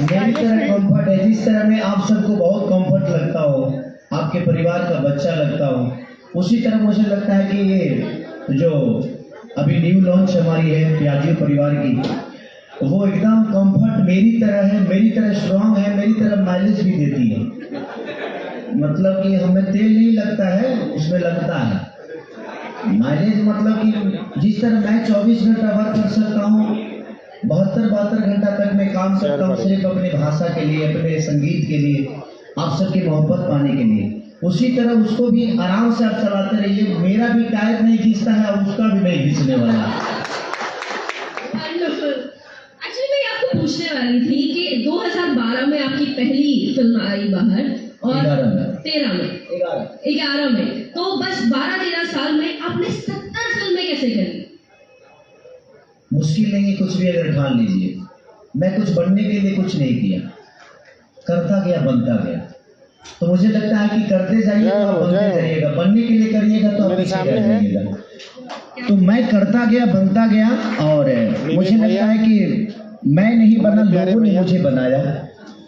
मेरी तरह कंफर्ट है, जिस तरह में आप सबको बहुत कंफर्ट लगता हो, आपके परिवार का बच्चा लगता हो, उसी तरह मुझे लगता है कि ये जो अभी न्यू लॉन्च हमारी है प्याजियो परिवार की, वो एकदम कंफर्ट मेरी तरह है, मेरी तरह स्ट्रांग है, मेरी तरह माइलेज भी देती है। मतलब कि हमें तेल नहीं लगता है, उसमें लगता है माइलेज। मतलब कि जिस तरह मैं 24 घंटा वर्क कर सकता हूँ, 72 घंटा तक मैं काम करता हूँ सिर्फ अपनी भाषा के लिए, अपने संगीत के लिए, आप सबकी मोहब्बत पाने के लिए, उसी तरह उसको भी आराम से आप चलाते रहिए। मेरा भी टायर नहीं खींचता है और उसका भी नहीं खींचने वाला। एक्चुअली मैं आपको पूछने वाली थी कि 2012 में आपकी पहली फिल्म आई बाहर और 11 में, तो बस 12-13 साल में आपने 70 फिल्में कैसे करी? मुश्किल नहीं है कुछ भी अगर ठान लीजिए। मैं कुछ बनने के लिए कुछ नहीं किया, करता गया, बनता गया। तो मुझे लगता है कि करते जाइए तो बनते जाइएगा, बनने के लिए करिएगा तो आप पीछे रह जाइएगा। तो मैं करता गया, बनता गया, और मुझे लगता है कि मैं नहीं बना, लोगों ने मुझे बनाया,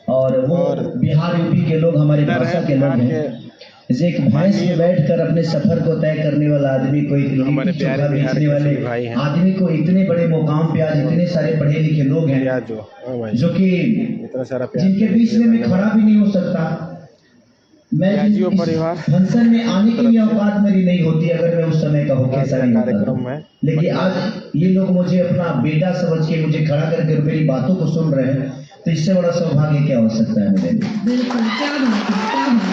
और वो बिहार यूपी के लोग, हमारे भाषा के लोग हैं। जैसे एक भैंस में बैठकर अपने सफर को तय करने वाला आदमी को, एक लिट्टी चोखा बेचने वाले आदमी को, इतने बड़े मुकाम पे आज इतने सारे पढ़े लिखे लोग हैं जो कि जिनके बीच में मैं खड़ा भी नहीं हो सकता। मैं फंक्शन में आने की भी औकात मेरी नहीं होती अगर मैं उस समय का होके सारी होता। लेकिन आज ये लोग मुझे अपना बेटा समझ के मुझे खड़ा करके मेरी बातों को सुन रहे हैं, तो इससे बड़ा सौभाग्य क्या हो सकता है मेरे लिए। बिल्कुल, क्या बात है, क्या बात है।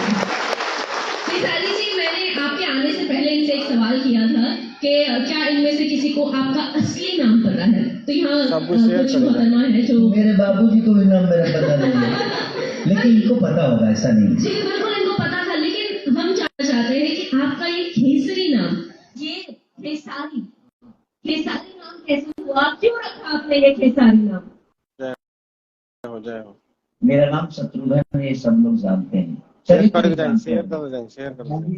खेसारी जी, मैंने आपके आने से पहले इनसे एक सवाल किया था कि क्या इनमें से किसी को आपका असली नाम पता है? तो यहाँ कुछ मोहतरमा है जो, मेरे बाबूजी को भी नाम मेरा पता नहीं है, लेकिन इनको पता होगा, ऐसा नहीं। जी बिल्कुल इनको पता था, लेकिन हम जानना चाहते हैं कि आपका ये खेसरी नाम, ये खेसारी नाम कैसे हुआ? क्यों रखा आपने ये खेसारी नाम? मेरा नाम शत्रुघ्न है, ये सब लोग जानते हैं,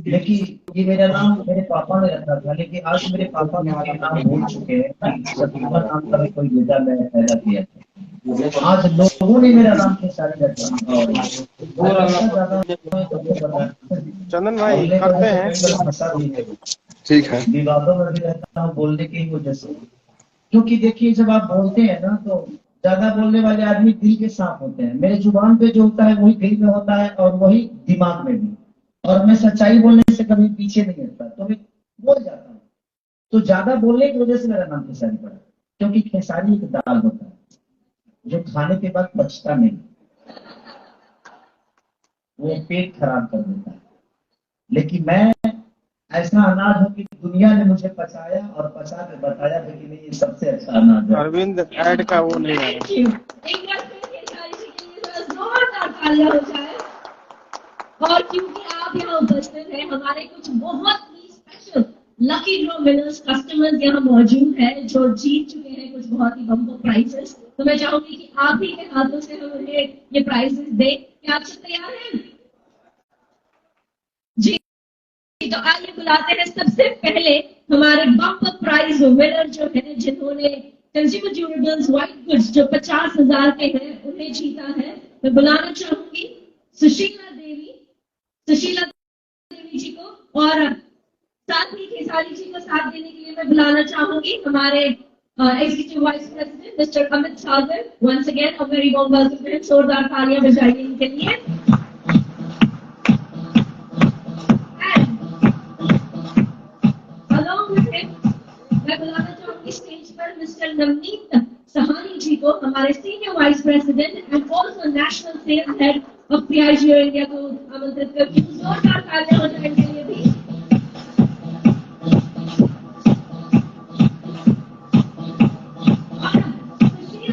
लेकिन ये मेरा नाम मेरे पापा ने रखा था, लेकिन आज मेरे पापा मेरा नाम भूल चुके हैं। शत्रुघ्न नाम का कोई बेटा मैंने पैदा किया था, आज लोगों ने मेरा नाम खेसारी रखा। चंदन भाई करते हैं, ठीक है, विवादों में भी रहता हूँ बोलने की वजह से, क्योंकि देखिए जब आप बोलते हैं ना, तो ज्यादा बोलने वाले आदमी दिल के साफ होते हैं। मेरे जुबान पे जो होता है वही दिल में होता है और वही दिमाग में भी, और मैं सच्चाई बोलने से कभी पीछे नहीं हटता, तो मैं बोल जाता हूँ। तो ज्यादा बोलने की वजह से मेरा नाम खेसारी पड़ा, क्योंकि खेसारी एक दाल होता है जो खाने के बाद बचता नहीं, वो पेट खराब कर देता है। लेकिन मैं ऐसा अनाज हूँ कि दुनिया ने मुझे पचाया और पचा के बताया था कि नहीं, ये सबसे अच्छा अनाज है। अरविंद ऐड का वो नहीं है। और क्योंकि आप यहाँ उपस्थित हैं, हमारे कुछ बहुत ही special lucky draw winners customers यहाँ मौजूद हैं जो जीत चुके हैं कुछ बहुत ही बम्पर प्राइजेस। तो मैं चाहूंगी कि आप ही के हाथों से हम उन्हें ये प्राइजेस दें। क्या आप सब तैयार हैं? जी, तो आइए बुलाते हैं सबसे पहले हमारे बम्पर प्राइज विनर जो है, जिन्होंने कंज्यूमर ड्यूरेबल्स व्हाइट गुड्स जो 50,000 के हैं उन्हें जीता है। मैं बुलाना चाहूंगी सुशीला देवी जी को, और साथ ही खेसारी जी को साथ देने के लिए मैं बुलाना चाहूंगी हमारे executive vice president mister Amit Sagar. Once again a very warm welcome to him. जोरदार तालियां बजाइए इनके लिए। मैं बुलाना चाहूंगी स्टेज पर मिस्टर नवनीत सहानी जी को, हमारे senior vice president and also national sales head of Piaggio India को आमंत्रित करती हूँ। जोरदार तालियां हो जाए इनके लिए भी।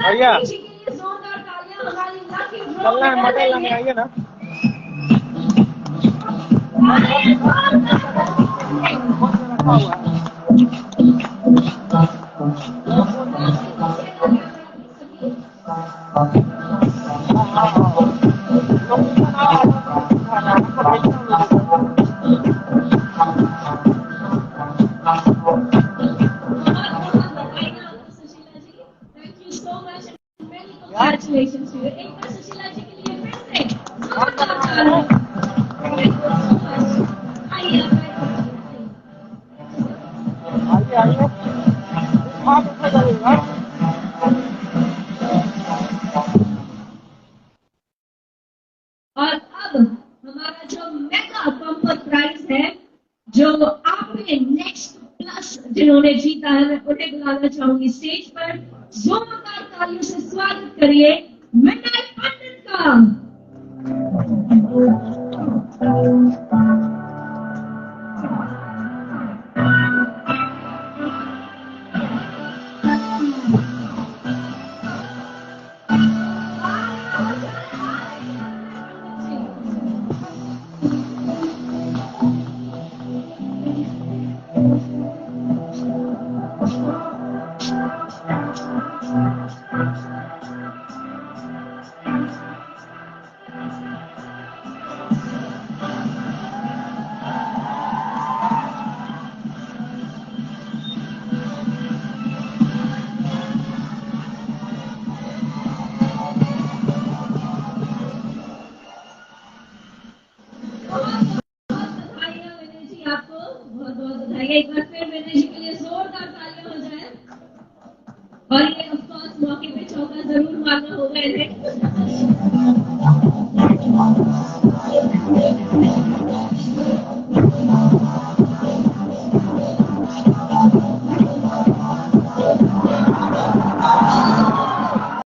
भैया जी के लिए जोरदार तालियां हमारी लकी चलना है, मटन लाने आइए ना। Many congratulations to you. एक बार सुशीला जी के लिए फिर से जोरदार तालियां। Thank you so much. आइए आइए हाँ तो चलेगा। और अब हमारा जो मेगा बम्पर प्राइज है, जो आपने नेक्स्ट प्लस जिन्होंने जीता है, मैं उन्हें बुलाना चाहूंगी स्टेज पर। जोरदार तालियों से स्वागत करिए मिडनाइट पंडित का। एक बार फिर विनय जी के लिए जोरदार तालियां हो जाए। और ये ऑफ कोर्स मौके पे चौका जरूर मारना होगा इन्हें।